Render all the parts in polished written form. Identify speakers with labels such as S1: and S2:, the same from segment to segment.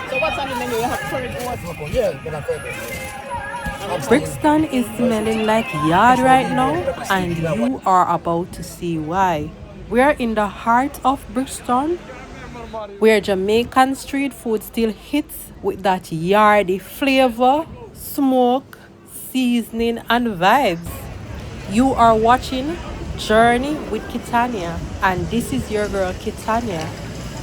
S1: So what's on the menu? You have curry goat.
S2: Yeah, you can have curry.
S3: Brixton is smelling like yard right now, and you are about to see why. We are in the heart of Brixton, where Jamaican street food still hits with that Yardie flavor, smoke, seasoning, and vibes. You are watching Journey with Kitania, and this is your girl Kitania.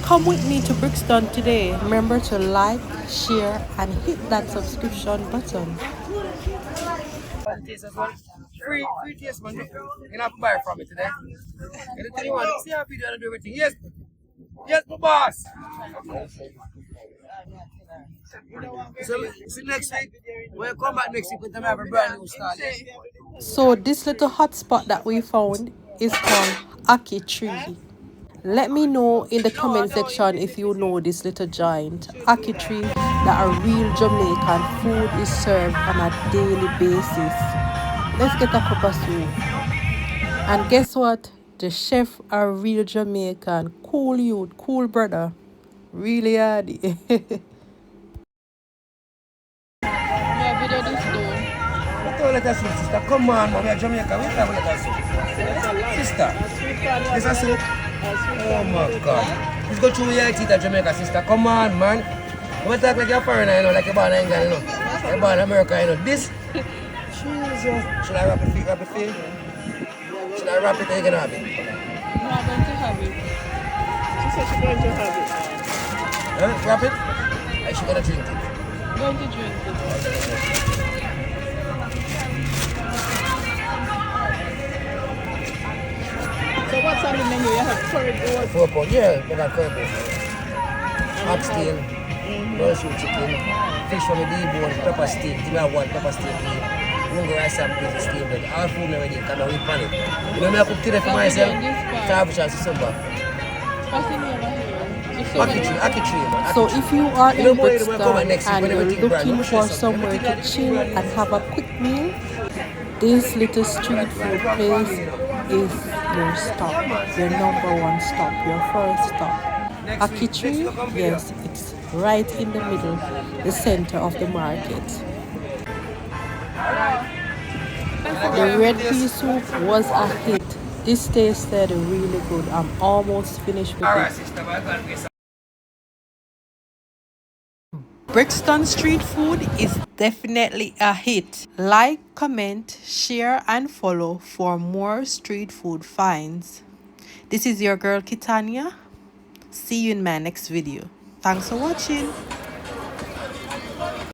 S3: Come with me to Brixton today. Remember to like, share, and hit that subscription button.
S2: Free taste, man. You have to buy it from me today. Anything you want, see how video and do everything. Yes, yes, my boss. So, see next week. When you come back next week, we're going to have a brand new style.
S3: So this little hot spot that we found is called Aki Tree. Let me know in the comment section if you know this little joint, Aki Tree, that a real Jamaican food is served on a daily basis. Let's get a cup of soup. And guess what? The chef a real Jamaican, cool youth, cool brother. Really Yardie.
S1: Yeah, video this too.
S2: Let us soup, sister. Come on, man. We are Jamaican. We have let us soup. Sister, this is soup. Oh my God. Let's go through your teeth at Jamaica, sister. Come on, man. You talk like you're foreigner, you know, like you're born in England, you know. You're born in America, you know. This. Jesus. Should I wrap it for you? Should I wrap it or you gonna have it?
S1: No, I'm going to have it. She said she's going to have it.
S2: Huh? Wrap it? Or she gonna drink it?
S1: I'm going to drink it. So what's on the menu? You have curry goat.
S2: 4 pounds, yeah, we got curry goat. Oxtail, mushroom chicken, fish from the debone, pepper steak. Give me a 1 pepper steak. Mungo rice and beef steak bread. All food already come out with pan it. You know me I cook today for myself? Five chance December.
S1: What's the name of here?
S2: Aki tree, man.
S3: So if you are
S2: You know
S3: in
S2: more you know come
S3: Brixton
S2: next week
S3: and
S2: when
S3: you're
S2: everything brand
S3: looking
S2: new.
S3: for somewhere to chill and have a quick meal, this little street food place is your stop, your number one stop, your first stop. Aki Tree, yes, it's right in the middle, the center of the market. The red pea soup was a hit. This tasted really good. I'm almost finished with it. Brixton street food is definitely a hit. Like, comment, share, and follow for more street food finds. This is your girl Kitania. See you in my next video. Thanks for watching.